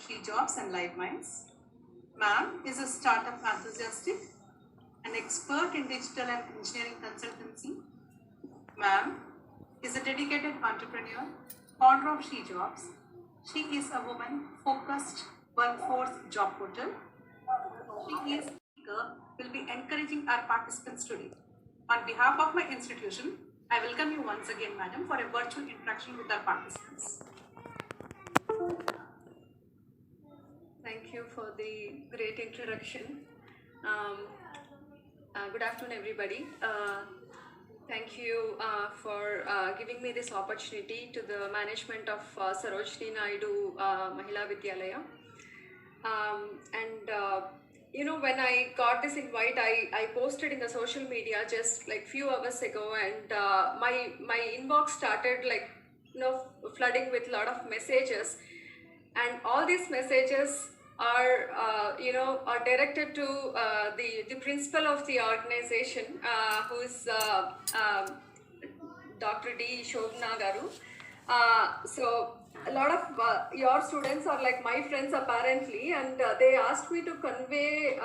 She Jobs and Live Minds. Ma'am is a startup enthusiast, an expert in digital and engineering consultancy. Ma'am is a dedicated entrepreneur, founder of She Jobs. She is a woman-focused workforce job portal. She is will be encouraging our participants today. On behalf of my institution, I welcome you once again, madam, for a virtual interaction with our participants. Thank you for the great introduction. Good afternoon, everybody. Thank you for giving me this opportunity to the management of Sarojini Naidu Mahila Vidyalaya. When I got this invite, I posted in the social media just like few hours ago, and my inbox started flooding with a lot of messages, and all these messages are directed to the principal of the organization, who is Dr. D. Shobna Garu. So a lot of your students are like my friends apparently, and they asked me to convey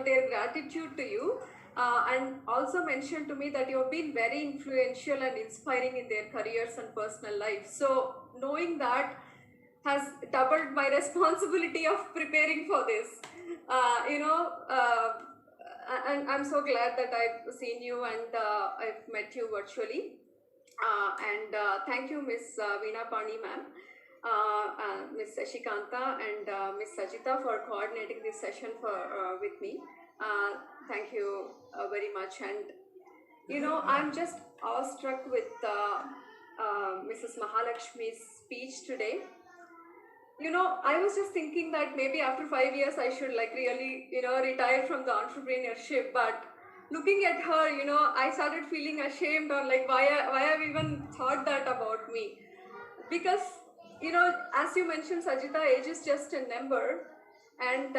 their gratitude to you, and also mentioned to me that you have been very influential and inspiring in their careers and personal life. So knowing that has doubled my responsibility of preparing for this. And I'm so glad that I've seen you and I've met you virtually. Thank you, Miss Veena Pani ma'am, Miss Shashikanta, and Miss Sajita for coordinating this session with me. Thank you very much. And I'm just awestruck with Mrs. Mahalakshmi's speech today. I was just thinking that maybe after 5 years I should really retire from the entrepreneurship, but looking at her, I started feeling ashamed, or why I've even thought that about me. Because as you mentioned, Sajita, age is just a number, and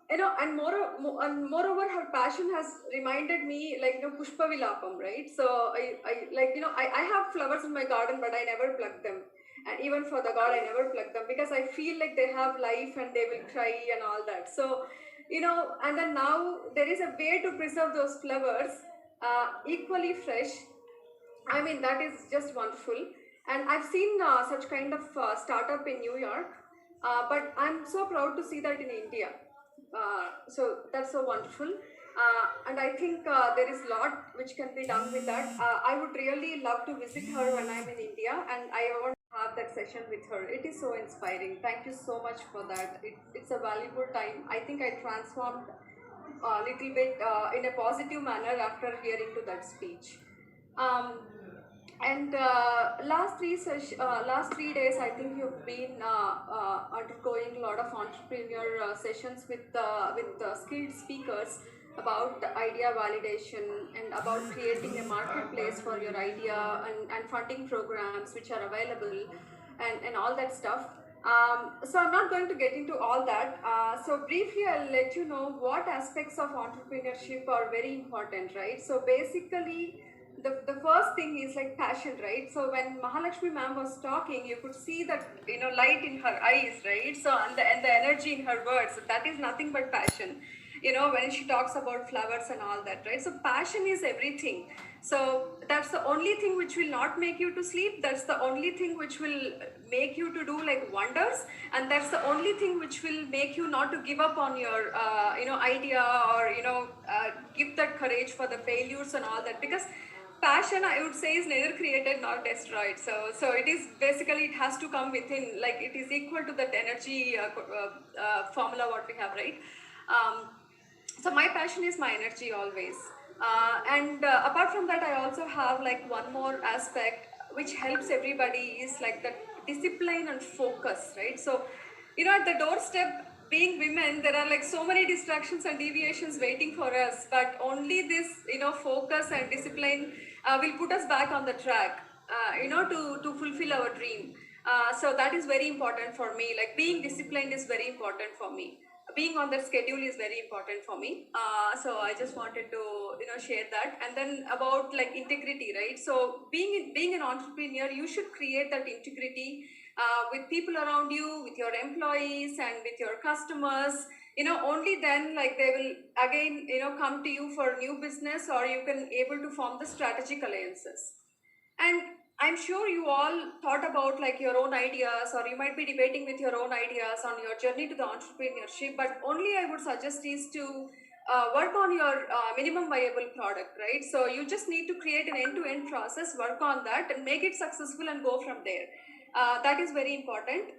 and moreover, her passion has reminded me Pushpa Vilapam, right? So I have flowers in my garden, but I never pluck them. And even for the God, I never pluck them because I feel like they have life and they will cry and all that. So, and then now there is a way to preserve those flowers equally fresh. I mean, that is just wonderful. And I've seen such kind of startup in New York, but I'm so proud to see that in India. So that's so wonderful. And I think there is a lot which can be done with that. I would really love to visit her when I'm in India, and I want to have that session with her. It is so inspiring. Thank you so much for that. It's a valuable time. I think I transformed a little bit in a positive manner after hearing to that speech. Last 3 days, I think you've been undergoing a lot of entrepreneur sessions with skilled speakers about idea validation and about creating a marketplace for your idea, and funding programs which are available, and all that stuff. So I'm not going to get into all that. So briefly, I'll let you know what aspects of entrepreneurship are very important, right? So basically, the first thing is like passion, right? So when Mahalakshmi ma'am was talking, you could see that light in her eyes, right? So and the energy in her words. That is nothing but passion. When she talks about flowers and all that, right? So passion is everything. So that's the only thing which will not make you to sleep. That's the only thing which will make you to do like wonders. And that's the only thing which will make you not to give up on your, idea, or, give that courage for the failures and all that. Because passion, I would say, is neither created nor destroyed. So it is basically, it has to come within, like it is equal to that energy formula what we have, right? So my passion is my energy always. Apart from that, I also have like one more aspect which helps everybody is like the discipline and focus, right? So, at the doorstep, being women, there are like so many distractions and deviations waiting for us, but only this, focus and discipline will put us back on the track, to fulfill our dream. So that is very important for me. Like being disciplined is very important for me. Being on that schedule is very important for me. So I just wanted to share that. And then about like integrity, right? So being an entrepreneur, you should create that integrity with people around you, with your employees and with your customers, only then like they will again, come to you for new business, or you can able to form the strategic alliances. And I'm sure you all thought about like your own ideas, or you might be debating with your own ideas on your journey to the entrepreneurship. But only I would suggest is to work on your minimum viable product, right? So you just need to create an end-to-end process, work on that, and make it successful, and go from there. That is very important.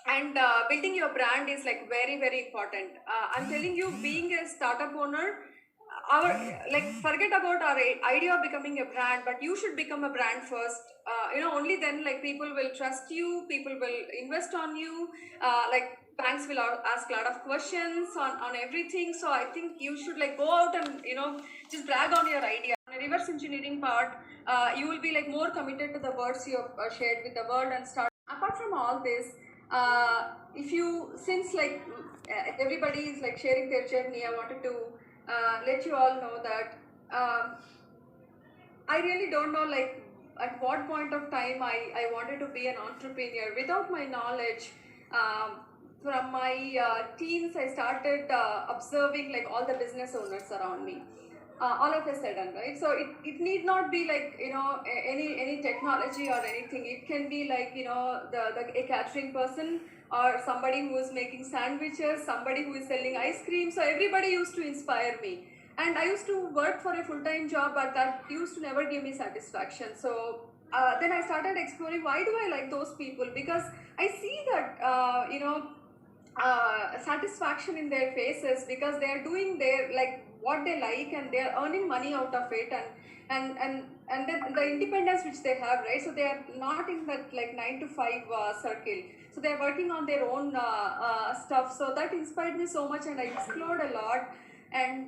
And building your brand is like very very important. I'm telling you, being a startup owner, our like forget about our idea of becoming a brand, but you should become a brand first. Only then like people will trust you, people will invest on you, like banks will ask a lot of questions on everything. So I think you should like go out and just brag on your idea. On a reverse engineering part, you will be like more committed to the words you have shared with the world and start. Apart from all this, if you, since like everybody is like sharing their journey, I wanted to let you all know that I really don't know like at what point of time I wanted to be an entrepreneur without my knowledge. From my teens, I started observing like all the business owners around me. All of a sudden, right? So it need not be like any technology or anything. It can be like a catering person, or somebody who is making sandwiches, somebody who is selling ice cream. So everybody used to inspire me, and I used to work for a full-time job, but that used to never give me satisfaction. So then I started exploring, why do I like those people? Because I see that satisfaction in their faces, because they are doing their like what they like, and they are earning money out of it, and then the independence which they have, right? So they are not in that like 9 to 5 circle. So they are working on their own stuff. So that inspired me so much, and I explored a lot. And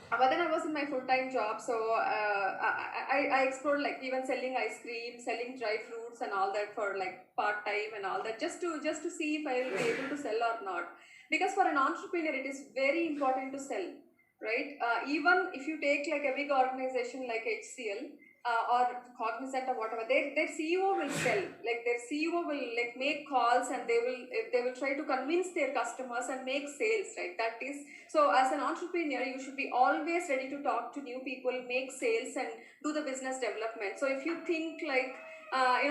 but then I was in my full-time job, so I explored like even selling ice cream, selling dry fruits and all that for like part-time and all that, just to see if I will be able to sell or not. Because for an entrepreneur, it is very important to sell, right? Even if you take like a big organization like HCL or Cognizant or whatever, their CEO will sell. Like their CEO will like make calls, and they will try to convince their customers and make sales, right? That is, so as an entrepreneur, you should be always ready to talk to new people, make sales, and do the business development. So if you think like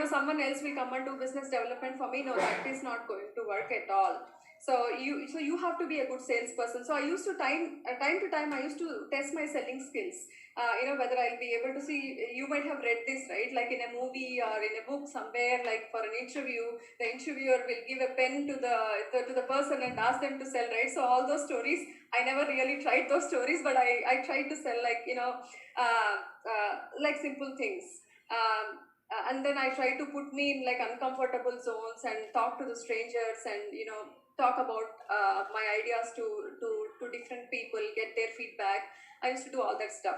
someone else will come and do business development for me, no, that is not going to work at all. So you have to be a good salesperson. So I used to time to time I used to test my selling skills. Whether I'll be able to see. You might have read this, right? Like in a movie or in a book somewhere. Like for an interview, the interviewer will give a pen to the person and ask them to sell, right? So all those stories, I never really tried those stories, but I tried to sell like like simple things. And then I try to put me in like uncomfortable zones and talk to the strangers, and talk about my ideas to different people, get their feedback. I used to do all that stuff.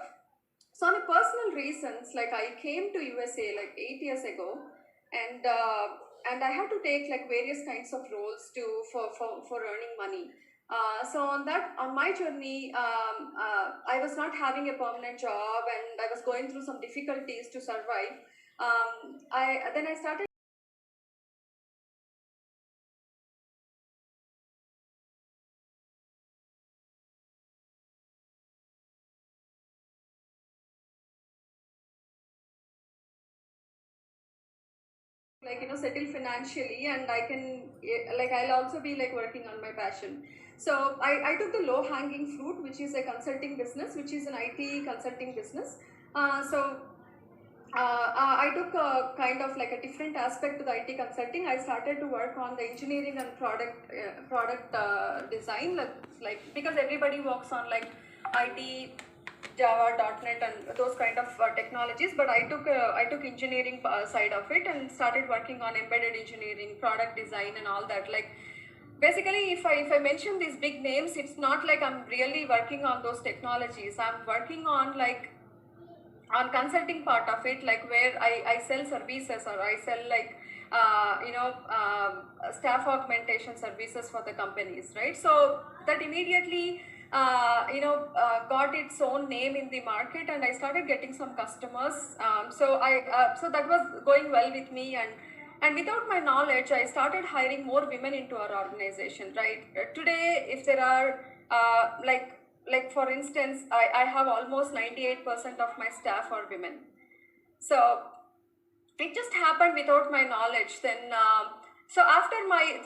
So on a personal reasons, like I came to USA like 8 years ago, and I had to take like various kinds of roles for earning money. So on my journey, I was not having a permanent job, and I was going through some difficulties to survive. I started like settle financially, and I can like I'll also be like working on my passion. So I took the low hanging fruit, which is a consulting business, which is an IT consulting business. I took a kind of like a different aspect to the IT consulting. I started to work on the engineering and product design, like because everybody works on like IT, Java, .NET, and those kind of technologies. But I took engineering side of it, and started working on embedded engineering, product design, and all that. Like basically, if I mention these big names, it's not like I'm really working on those technologies. I'm working on like on consulting part of it, like where I sell services, or I sell like staff augmentation services for the companies, right? So that immediately got its own name in the market, and I started getting some customers. So that was going well with me, and And without my knowledge, I started hiring more women into our organization, right? Today, if there are, like for instance, I have almost 98% of my staff are women. So it just happened without my knowledge. Then, so after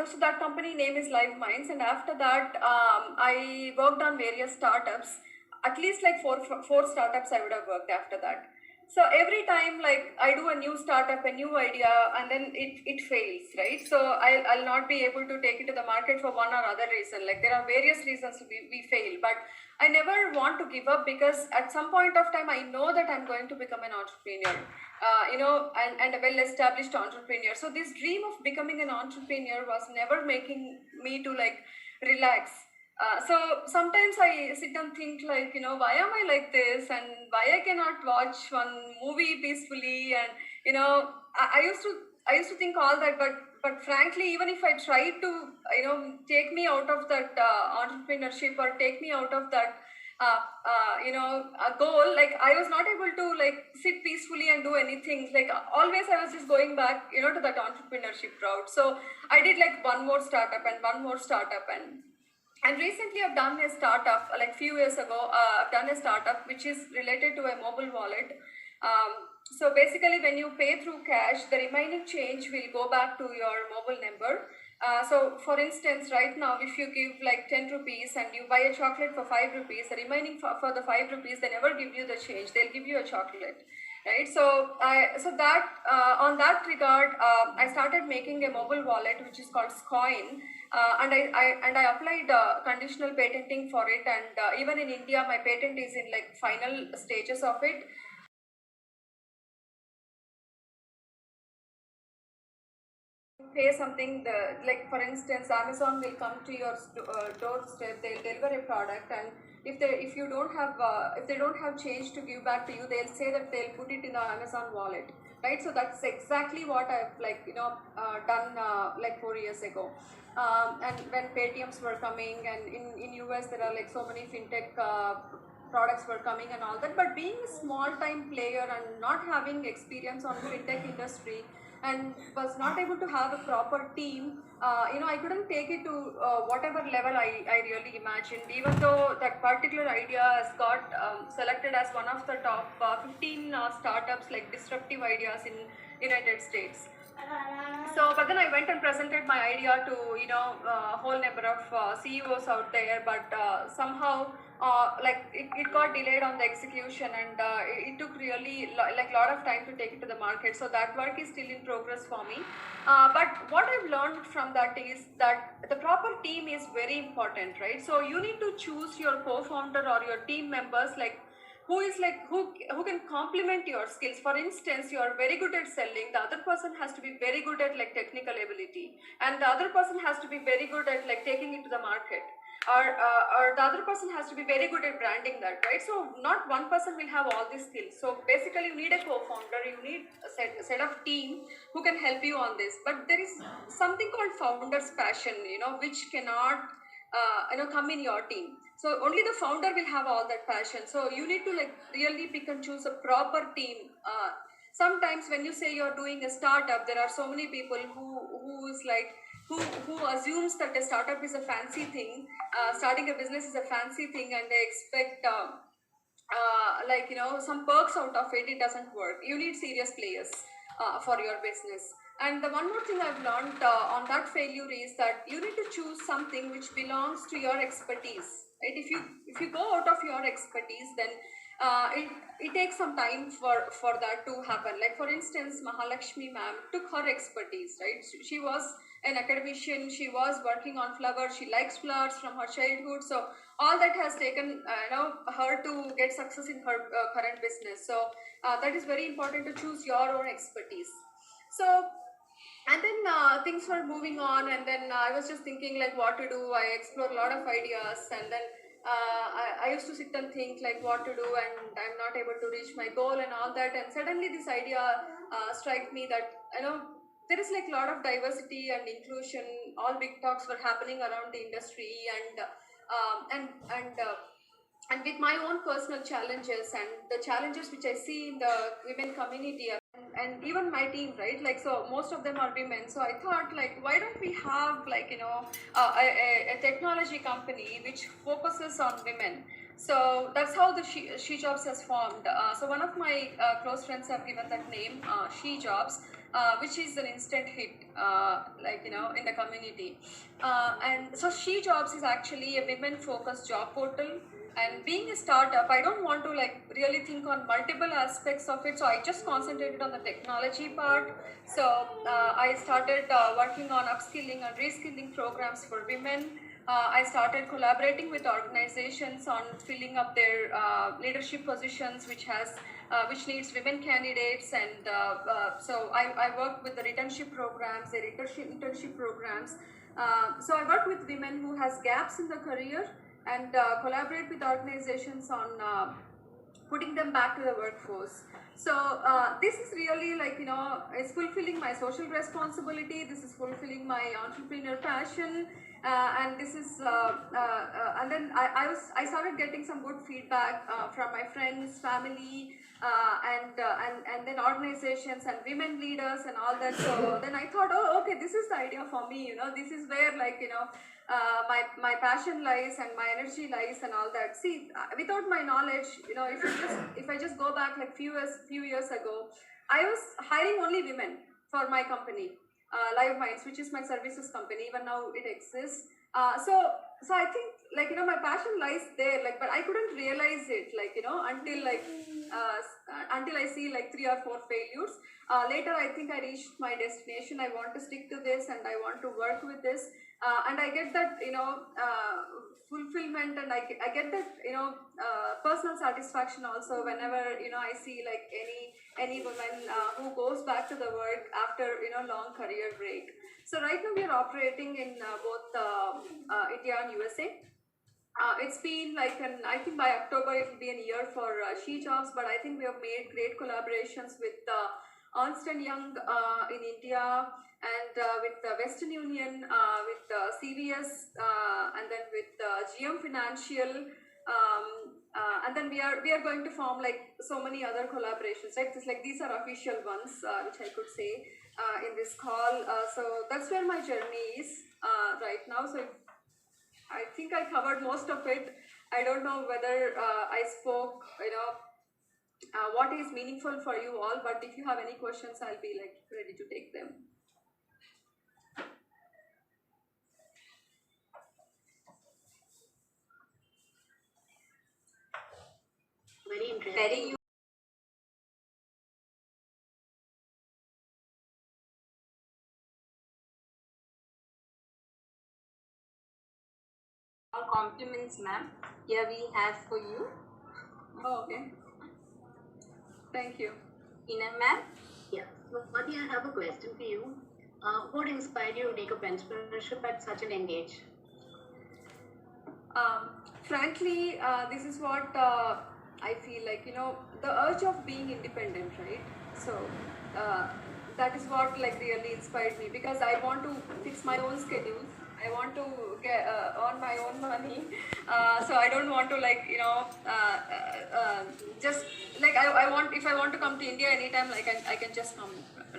so that company name is Live Minds, and after that, I worked on various startups. At least like four startups I would have worked after that. So every time, like I do a new startup, a new idea, and then it fails, right? So I'll not be able to take it to the market for one or other reason. Like there are various reasons we fail, but I never want to give up, because at some point of time I know that I'm going to become an entrepreneur, and a well-established entrepreneur. So this dream of becoming an entrepreneur was never making me to like relax. So sometimes I sit and think like, why am I like this, and why I cannot watch one movie peacefully, and I used to think all that, but frankly, even if I try to take me out of that entrepreneurship, or take me out of that a goal, like I was not able to like sit peacefully and do anything. Like always I was just going back to that entrepreneurship route. So I did like one more startup and one more startup, and recently I've done a startup, like few years ago, I've done a startup which is related to a mobile wallet. So basically when you pay through cash, the remaining change will go back to your mobile number. So for instance, right now, if you give like 10 rupees and you buy a chocolate for 5 rupees, the remaining for the 5 rupees, they never give you the change, they'll give you a chocolate. Right, so that on that regard, I started making a mobile wallet which is called Coin, and I applied conditional patenting for it, and even in India, my patent is in like final stages of it. Pay something, like for instance, Amazon will come to your doorstep, they'll deliver a product, and if you don't have if they don't have change to give back to you, they'll say that they'll put it in the Amazon wallet, right? So that's exactly what I've like done like 4 years ago. And when Paytms were coming, and in US there are like so many fintech products were coming and all that, but being a small time player and not having experience on fintech industry, and was not able to have a proper team, I couldn't take it to whatever level I really imagined, even though that particular idea has got selected as one of the top 15 startups, like disruptive ideas in United States. So, but then I went and presented my idea to a whole number of CEOs out there, but somehow like it got delayed on the execution, and it took really like a lot of time to take it to the market. So that work is still in progress for me. But what I've learned from that is that the proper team is very important, right? So you need to choose your co-founder or your team members, like who can complement your skills. For instance, you are very good at selling, the other person has to be very good at like technical ability, and the other person has to be very good at like taking it to the market, or the other person has to be very good at branding that, right? So not one person will have all these skills. So basically you need a co-founder, you need a set of team who can help you on this. But there is something called founder's passion, which cannot come in your team. So only the founder will have all that passion. So you need to like really pick and choose a proper team. Sometimes when you say you're doing a startup, there are so many people who is like who assumes that a startup is a fancy thing, starting a business is a fancy thing, and they expect some perks out of it. It doesn't work. You need serious players for your business. And the one more thing I've learned on that failure is that you need to choose something which belongs to your expertise, right? If you go out of your expertise, then it takes some time for that to happen. Like for instance, Mahalakshmi ma'am took her expertise, right? She was an academician, she was working on flowers, she likes flowers from her childhood. So all that has taken her to get success in her current business. So that is very important, to choose your own expertise. So and then things were moving on, and then I was just thinking like what to do. I explored a lot of ideas, and then I used to sit and think like what to do, and I'm not able to reach my goal and all that. And suddenly this idea struck me that there is like a lot of diversity and inclusion. All big talks were happening around the industry, and with my own personal challenges and the challenges which I see in the women community, and even my team, right? Like, so most of them are women. So I thought, like, why don't we have, like, a technology company which focuses on women? So that's how the She Jobs has formed. So one of my close friends have given that name, She Jobs, which is an instant hit, in the community. And so She Jobs is actually a women-focused job portal. And being a startup, I don't want to like really think on multiple aspects of it. So I just concentrated on the technology part. So I started working on upskilling and reskilling programs for women. I started collaborating with organizations on filling up their leadership positions, which needs women candidates, and so I work with the returnship programs, the internship programs. So I work with women who has gaps in the career, and collaborate with organizations on putting them back to the workforce. So this is really like, it's fulfilling my social responsibility. This is fulfilling my entrepreneur passion. And this is, and then I started getting some good feedback from my friends, family, and then organizations and women leaders and all that. So then I thought, oh, okay, this is the idea for me. This is where, like, my passion lies and my energy lies and all that. See, without my knowledge, if I just go back like few years ago, I was hiring only women for my company, Live Minds, which is my services company. Even now it exists. So I think, like, my passion lies there, like, but I couldn't realize it, like, until I see like 3 or 4 failures. Later, I think I reached my destination. I want to stick to this and I want to work with this. And I get that, fulfillment, and I get that, personal satisfaction also whenever, I see like any woman who goes back to the work after, long career break. So right now we are operating in both India and USA. It's been like I think by October it will be a year for She Jobs, but I think we have made great collaborations with Ernst & Young in India, and with Western Union, with CVS, and then with GM Financial, and then we are going to form like so many other collaborations, right? It's like these are official ones, which I could say in this call. So that's where my journey is right now. So I think I covered most of it. I don't know whether I spoke, what is meaningful for you all, but if you have any questions, I'll be like ready to take them. Very interesting. All compliments, ma'am. Here we have for you. Oh, okay. Thank you. Ina, ma'am? Yeah. Swathi, I have a question for you. What inspired you to take up entrepreneurship at such an young age? Frankly, this is what I feel like, the urge of being independent, right? So that is what like really inspired me, because I want to fix my own schedule. I want to get earn my own money. So I don't want to like, just like I want, if I want to come to India anytime, like I can just come,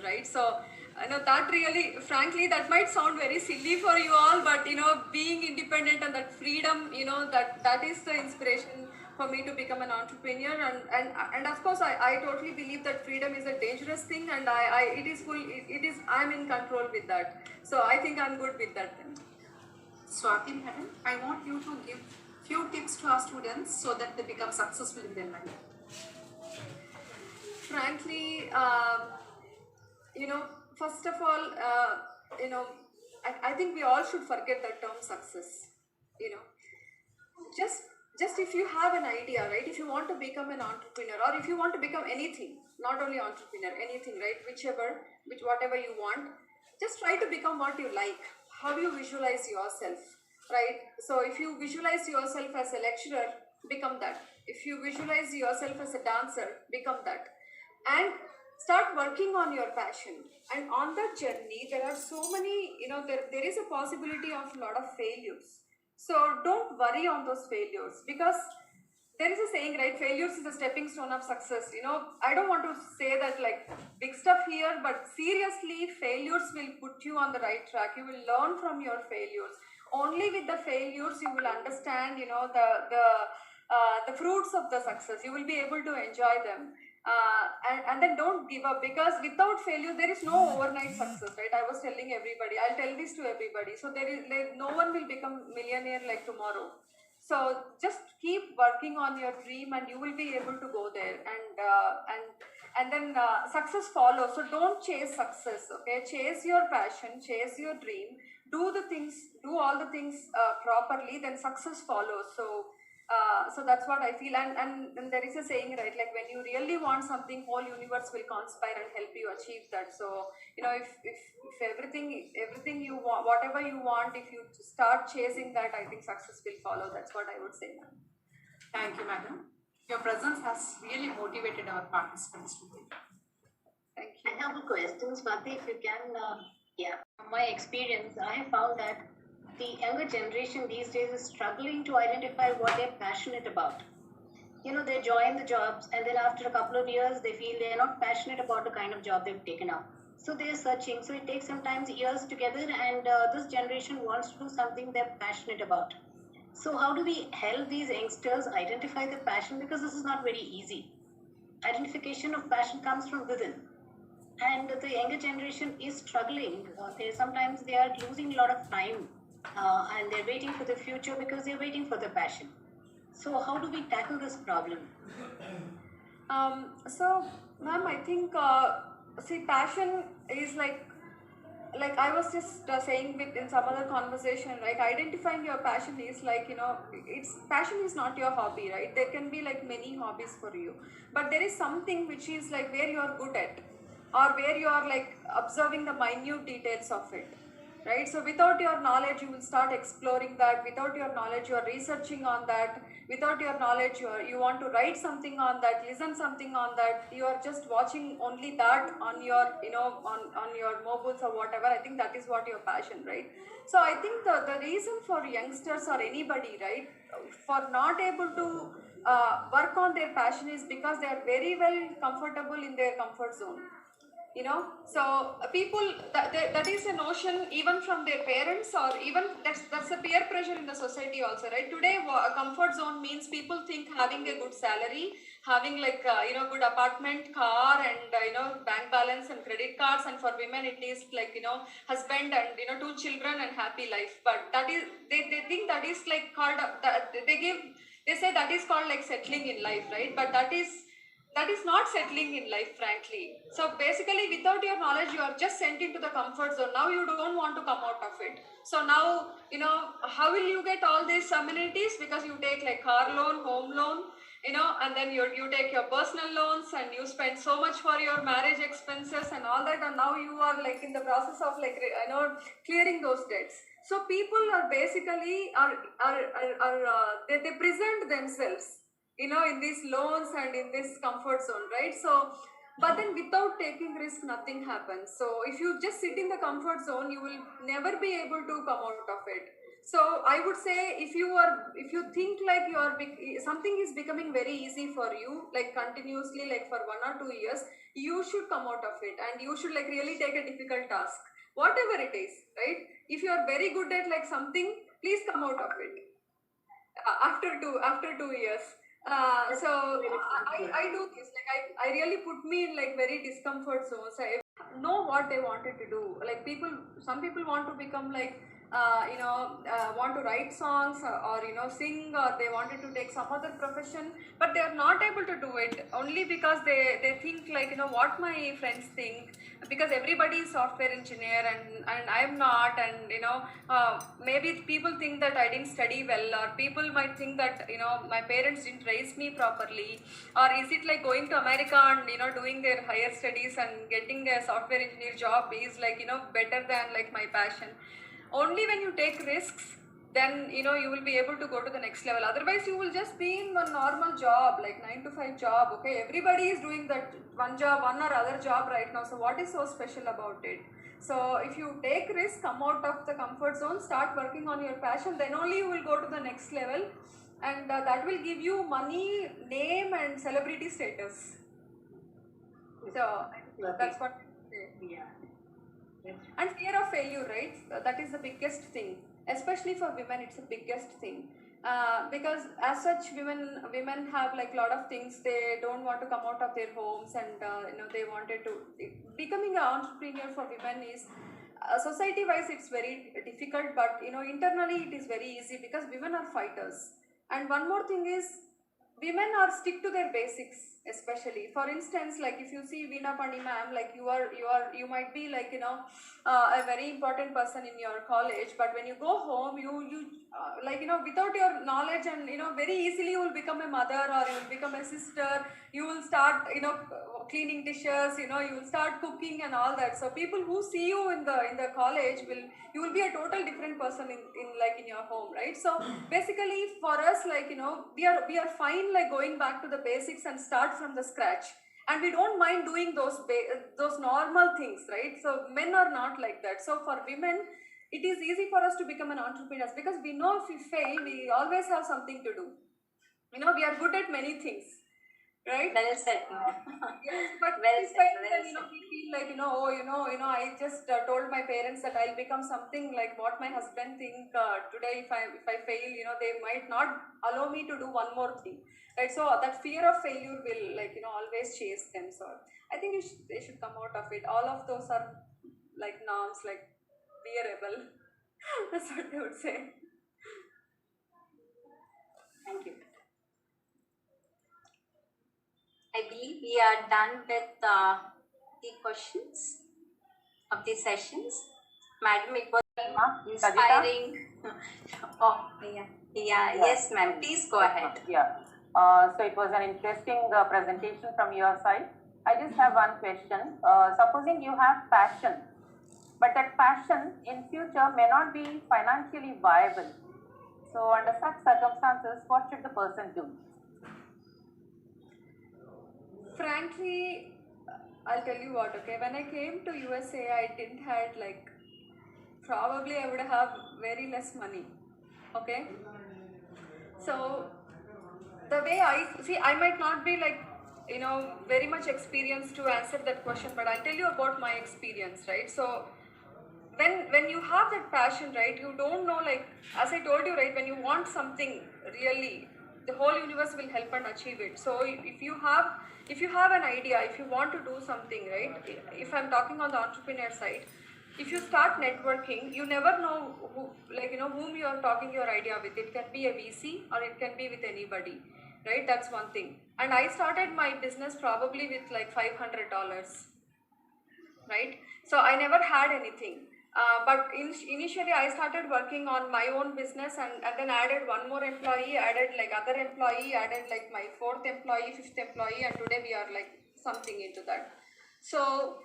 right? So I know that really, frankly, that might sound very silly for you all, but being independent and that freedom, that is the inspiration for me to become an entrepreneur. And of course, I totally believe that freedom is a dangerous thing, and I'm in control with that. So I think I'm good with that then. Swathi madam, I want you to give few tips to our students so that they become successful in their life. Frankly, first of all, I think we all should forget the term success. Just if you have an idea, right? If you want to become an entrepreneur, or if you want to become anything, not only entrepreneur, anything, right? Whatever you want, just try to become what you like. How you visualize yourself, right? So if you visualize yourself as a lecturer, become that. If you visualize yourself as a dancer, become that. And start working on your passion. And on that journey, there are so many, there is a possibility of a lot of failures. So don't worry on those failures, because there is a saying, right? Failures is a stepping stone of success. I don't want to say that like big stuff here, but seriously, failures will put you on the right track. You will learn from your failures. Only with the failures you will understand, the fruits of the success. You will be able to enjoy them. And then don't give up, because without failure there is no overnight success, right? I was telling everybody, I'll tell this to everybody. So there is like, no one will become millionaire like tomorrow. So just keep working on your dream and you will be able to go there, and then success follows. So don't chase success, okay? Chase your passion, chase your dream, do all the things properly, then success follows. So that's what I feel. And there is a saying, right? Like when you really want something, whole universe will conspire and help you achieve that. So if everything you want, whatever you want, if you start chasing that, I think success will follow. That's what I would say, ma'am. Thank you, madam. Your presence has really motivated our participants today. Thank you. I have a question, Swathi, if you can. From my experience, I have found that the younger generation these days is struggling to identify what they're passionate about. They join the jobs, and then after a couple of years, they feel they're not passionate about the kind of job they've taken up. So they're searching. So it takes sometimes years together, and this generation wants to do something they're passionate about. So how do we help these youngsters identify their passion? Because this is not very easy. Identification of passion comes from within. And the younger generation is struggling. Sometimes they are losing a lot of time, and they're waiting for the future because they're waiting for the passion. So how do we tackle this problem? So, ma'am, I think passion is like I was just saying in some other conversation, like identifying your passion is like, passion is not your hobby, right? There can be like many hobbies for you, but there is something which is like where you are good at, or where you are like observing the minute details of it, right? So without your knowledge, you will start exploring that. Without your knowledge, you are researching on that. Without your knowledge, you want to write something on that, listen something on that. You are just watching only that on your, on your mobiles or whatever. I think that is what your passion, right? So I think the reason for youngsters or anybody, right, for not able to work on their passion is because they are very well comfortable in their comfort zone. So people, that is a notion even from their parents, or even that's a peer pressure in the society also, right? Today a comfort zone means people think having a good salary, having like good apartment, car, and bank balance and credit cards, and for women it is like husband and 2 children and happy life. But that is, they think that is like called they say that is called like settling in life, right? But that is not settling in life, frankly. So basically, without your knowledge, you are just sent into the comfort zone. Now you don't want to come out of it. So now, how will you get all these amenities? Because you take like car loan, home loan, and then you take your personal loans, and you spend so much for your marriage expenses and all that. And now you are like in the process of like, clearing those debts. So people are basically they present themselves in these loans and in this comfort zone, right? So but then without taking risk, nothing happens. So if you just sit in the comfort zone, you will never be able to come out of it. So I would say, if you think like something is becoming very easy for you, like continuously, like for 1 or 2 years, you should come out of it, and you should like really take a difficult task, whatever it is, right? If you are very good at like something, please come out of it after 2 years. So I do this, like I really put me in like very discomfort zones. I know what they wanted to do. Like some people want to become like want to write songs, or sing, or they wanted to take some other profession, but they are not able to do it, only because they think like, what my friends think, because everybody is software engineer and I'm not, and maybe people think that I didn't study well, or people might think that my parents didn't raise me properly, or is it like going to America and doing their higher studies and getting a software engineer job is like better than like my passion. Only when you take risks, then you will be able to go to the next level. Otherwise, you will just be in a normal job, like 9 to 5 job. Okay, everybody is doing that one or other job right now. So what is so special about it? So if you take risk, come out of the comfort zone, start working on your passion, then only you will go to the next level. and that will give you money, name, and celebrity status. So that's what I say. Yeah. Yes. And fear of failure, right? That is the biggest thing, especially for women. It's the biggest thing, because as such, women have like a lot of things. They don't want to come out of their homes, and they wanted to becoming an entrepreneur for women is. Society wise it's very difficult, but internally it is very easy because women are fighters. And one more thing is, women are stick to their basics. Especially for instance, like if you see Veena Pani ma'am, like you might be like a very important person in your college, but when you go home, you without your knowledge, and very easily you will become a mother, or you will become a sister. You will start cleaning dishes, you will start cooking and all that. So people who see you in the college you will be a total different person in your home, right? So basically for us, like we are fine like going back to the basics and start from the scratch, and we don't mind doing those normal things, right? So men are not like that. So for women it is easy for us to become an entrepreneur because we know if we fail, we always have something to do. We are good at many things, right? Well said. Yes, but Well this said, time well then, said. we feel like, I just told my parents that I'll become something like what my husband think today. If I fail, they might not allow me to do one more thing, right? So that fear of failure will always chase them. So I think they should come out of it. All of those are like norms, like be a rebel. That's what I would say. Thank you. I believe we are done with the questions of the sessions. Madam, it was inspiring. Oh, yeah. Yeah. Yes, ma'am. Please go ahead. Yeah. So it was an interesting presentation from your side. I just have one question. Supposing you have passion, but that passion in future may not be financially viable. So under such circumstances, what should the person do? Frankly, I'll tell you what, okay? When I came to USA, I didn't had like, probably I would have very less money, okay? So the way I might not be like, very much experienced to answer that question, but I'll tell you about my experience, right? So when you have that passion, right, you don't know, like as I told you, right, when you want something really, the whole universe will help and achieve it. So if you have an idea, if you want to do something, right, if I'm talking on the entrepreneur side, if you start networking, you never know whom you are talking your idea with. It can be a VC or it can be with anybody, right? That's one thing. And I started my business probably with like $500, right? So I never had anything. But initially I started working on my own business, and then added one more employee, added like other employee, added like my fourth employee, fifth employee, and today we are like something into that. So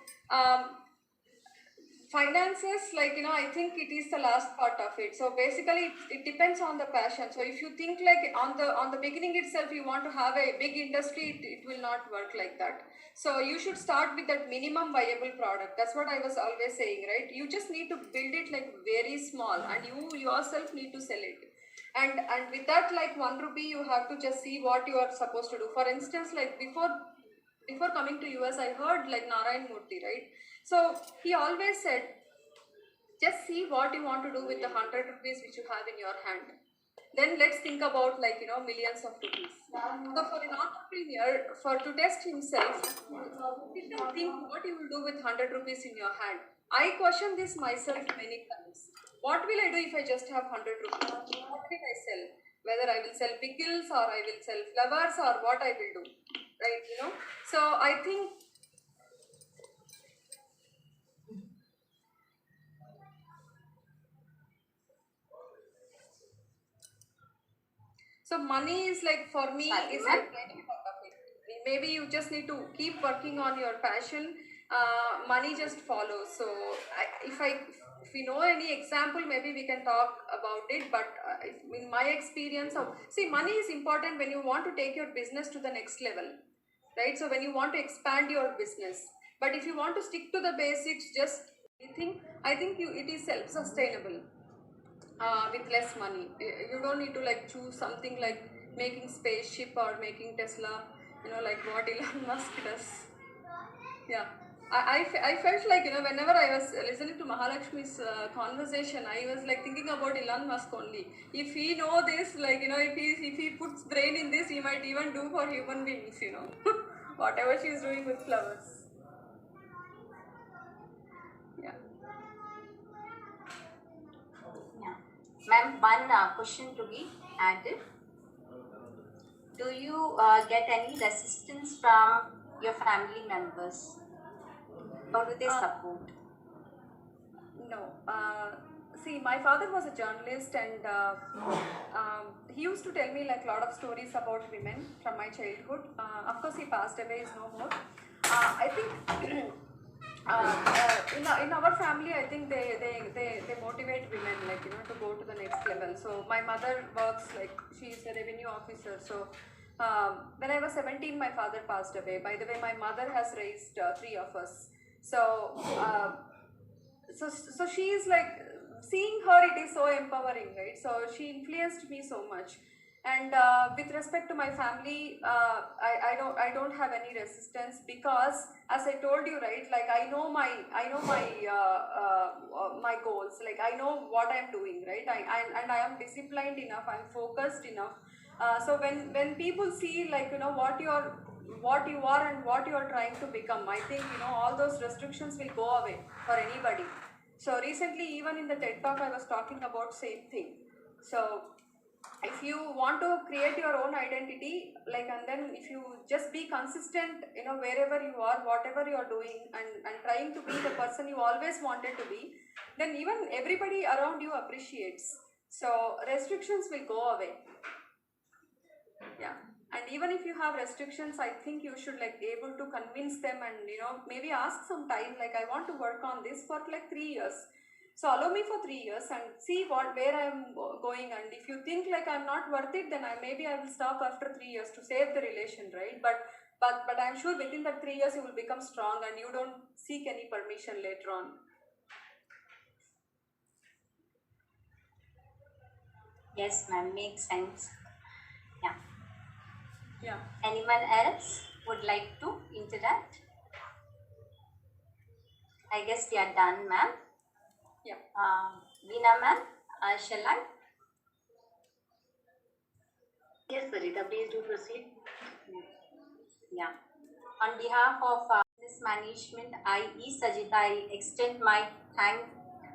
finances, like I think it is the last part of it. So basically it depends on the passion. So if you think like on the beginning itself you want to have a big industry, it will not work like that. So you should start with that minimum viable product. That's what I was always saying, right? You just need to build it like very small, and you yourself need to sell it. And with that, like 1 rupee, you have to just see what you are supposed to do. For instance, like before coming to US, I heard like Narayan Murthy, right? So he always said, just see what you want to do with the 100 rupees which you have in your hand. Then let's think about like millions of rupees. So for an entrepreneur, to test himself, he can think what you will do with 100 rupees in your hand. I question this myself many times. What will I do if I just have 100 rupees? What will I sell? Whether I will sell pickles or I will sell flowers or what I will do, right? So I think so money is like, for me, is like any part of it. Maybe you just need to keep working on your passion. Money just follows. So if we know any example, maybe we can talk about it. But in my experience of, see, money is important when you want to take your business to the next level, right? So when you want to expand your business, but if you want to stick to the basics, just I think it is self-sustainable. with less money. You don't need to like choose something like making spaceship or making Tesla, like what Elon Musk does. Yeah. I felt like, whenever I was listening to Mahalakshmi's conversation, I was like thinking about Elon Musk only. If he know this, like, if he puts brain in this, he might even do for human beings, whatever she's doing with flowers. Yeah. Yeah. Ma'am, one question to be added. Do you get any resistance from your family members? How do they support? No. See, my father was a journalist, and he used to tell me like a lot of stories about women from my childhood. Of course, he passed away, is no more. I think in our family, I think they motivate women, like, to go to the next level. So my mother works, like, she's a revenue officer. So when I was 17, my father passed away. By the way, my mother has raised 3 of us. So so she is like, seeing her, it is so empowering, right? So she influenced me so much. And with respect to my family, I don't have any resistance, because as I told you, right, like I know my my goals, like I know what I'm doing, right? And I am disciplined enough, I'm focused enough. So when people see, like, what you are and what you are trying to become, I think, all those restrictions will go away for anybody. So recently, even in the TED Talk, I was talking about same thing. So if you want to create your own identity, like, and then if you just be consistent, wherever you are, whatever you are doing, and trying to be the person you always wanted to be, then even everybody around you appreciates. So restrictions will go away. Yeah. And even if you have restrictions, I think you should like able to convince them, and maybe ask some time, like, I want to work on this for like 3 years. So allow me for 3 years and see where I am going. And if you think like I'm not worth it, then maybe I will stop after 3 years to save the relation, right? But I'm sure within that 3 years you will become strong, and you don't seek any permission later on. Yes, ma'am, makes sense. Yeah. Yeah. Anyone else would like to interact? I guess we are done, ma'am. Yeah. Veena, ma'am, shall I? Yes, Sarita, please do proceed. Yeah. On behalf of business management, I.E. Sajita, I extend my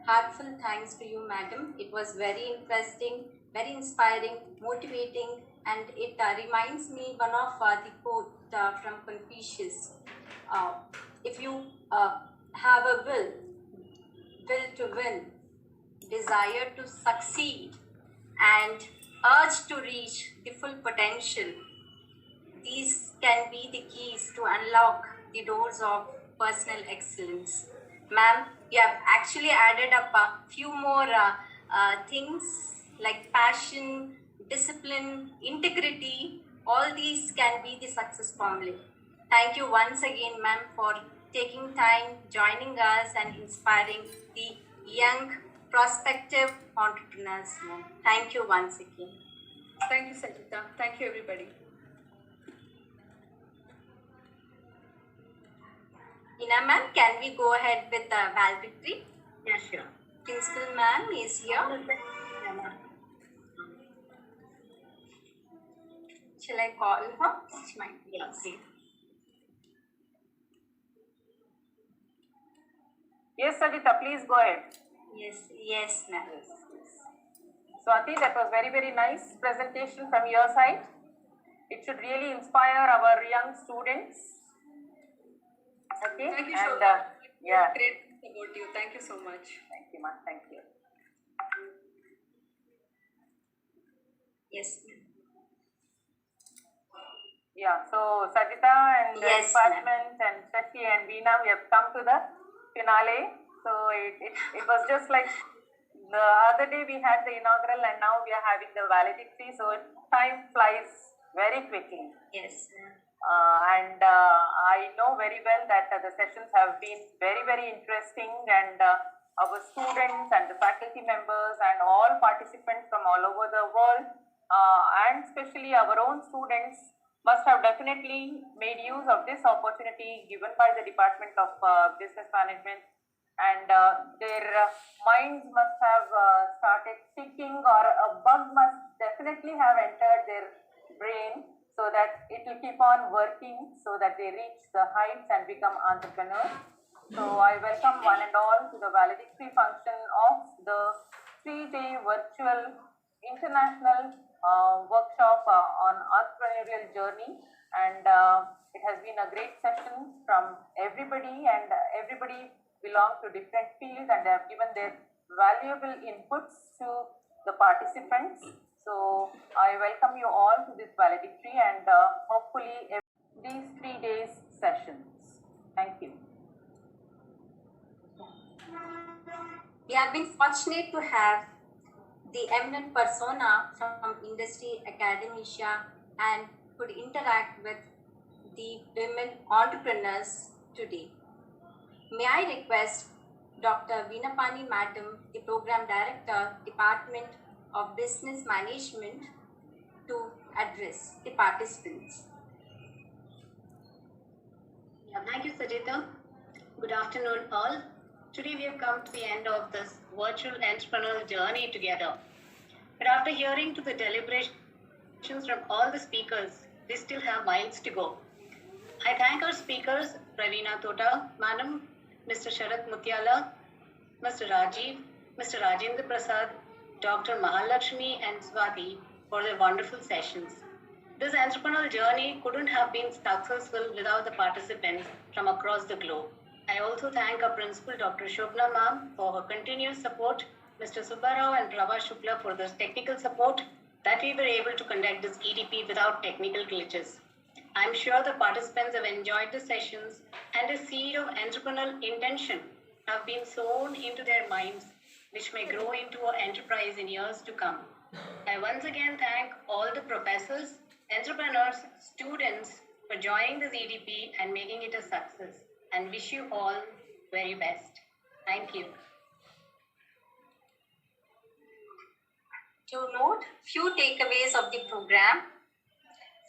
heartfelt thanks to you, madam. It was very interesting, very inspiring, motivating, and it reminds me one of the quote from Confucius. If you have a will to win, desire to succeed, and urge to reach the full potential, these can be the keys to unlock the doors of personal excellence. Ma'am, you have actually added up a few more things like passion, discipline, integrity. All these can be the success formula. Thank you once again, ma'am, for taking time, joining us, and inspiring the young prospective entrepreneurs, ma'am. Thank you once again. Thank you, Sajita. Thank you, everybody. Ina ma'am, can we go ahead with the valedictory? Yeah, sure. Principal ma'am is here. Shall I call her? She might be Please. Yes, Sajita, please go ahead. Yes, ma'am. Swathi, that was very, very nice presentation from your side. It should really inspire our young students. Okay. Thank you, and yeah. Great about you. Thank you so much. Thank you, ma'am. Thank you. Yes, ma'am. Yeah, so Sajita and the Yes, department and Shashi and Veena, we have come to the finale. So it was just like the other day we had the inaugural, and now we are having the valedictory. So time flies very quickly. Yes, ma'am. And I know very well that the sessions have been very, very interesting, and our students and the faculty members and all participants from all over the world, and especially our own students must have definitely made use of this opportunity given by the Department of Business Management, and their minds must have started ticking, or a bug must definitely have entered their brain, so that it will keep on working so that they reach the heights and become entrepreneurs. So I welcome one and all to the valedictory function of the 3-day virtual international workshop on entrepreneurial journey, and it has been a great session from everybody, and everybody belong to different fields and they have given their valuable inputs to the participants. So I welcome you all to this valedictory and hopefully these 3 days sessions. Thank you. We have been fortunate to have the eminent persona from industry academia and could interact with the women entrepreneurs today. May I request Dr. Veenapani Madam, the Program Director, Department of Business Management, to address the participants. Yeah, thank you, Sajita. Good afternoon, all. Today we have come to the end of this virtual entrepreneurial journey together. But after hearing to the deliberations from all the speakers, we still have miles to go. I thank our speakers, Praveena Tota, Madam, Mr. Sharat Mutyala, Mr. Rajiv, Mr. Rajendra Prasad, Dr. Mahalakshmi and Swathi for their wonderful sessions. This entrepreneurial journey couldn't have been successful without the participants from across the globe. I also thank our principal, Dr. Shobna Ma'am, for her continuous support, Mr. Subbarao and Prabha Shukla for the technical support, that we were able to conduct this EDP without technical glitches. I'm sure the participants have enjoyed the sessions and a seed of entrepreneurial intention have been sown into their minds, which may grow into an enterprise in years to come. I once again thank all the professors, entrepreneurs, students for joining this EDP and making it a success, and wish you all very best. Thank you. To note few takeaways of the program.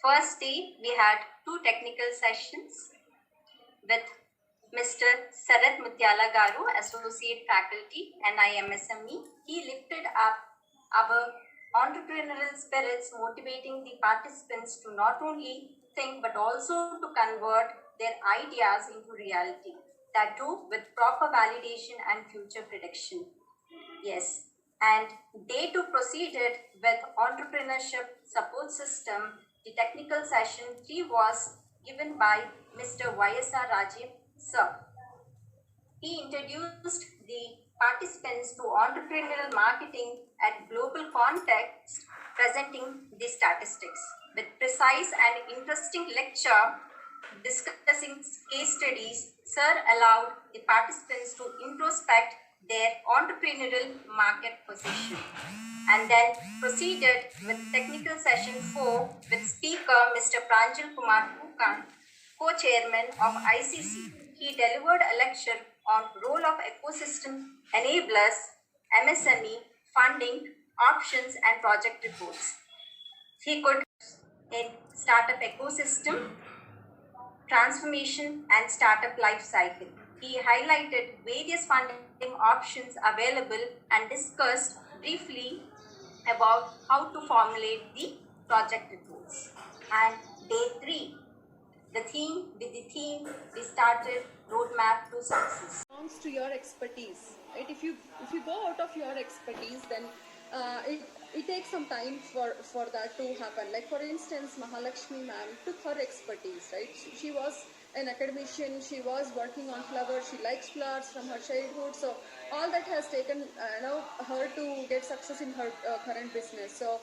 First day, we had 2 technical sessions with Mr. Sarat Mutyala Garu, Associate Faculty, NIMSME. He lifted up our entrepreneurial spirits, motivating the participants to not only think but also to convert their ideas into reality. That too with proper validation and future prediction. Yes. And day 2 proceeded with entrepreneurship support system. The technical session 3 was given by Mr. YSR Rajiv Sir. He introduced the participants to entrepreneurial marketing at global context, presenting the statistics. With precise and interesting lecture discussing case studies, Sir allowed the participants to introspect their entrepreneurial market position, and then proceeded with technical session 4 with speaker Mr. Pranjal Kumar Kukan, co-chairman of ICC. He delivered a lecture on role of ecosystem enablers, MSME, funding, options and project reports. He could in startup ecosystem, transformation and startup life cycle. He highlighted various funding options available and discussed briefly about how to formulate the project reports. And day 3, with the theme, we started roadmap to success. Belongs to your expertise, right? If you go out of your expertise, then it takes some time for that to happen. Like for instance, Mahalakshmi ma'am took her expertise, right? She was an academician, she was working on flowers, she likes flowers from her childhood, so all that has taken her to get success in her current business. So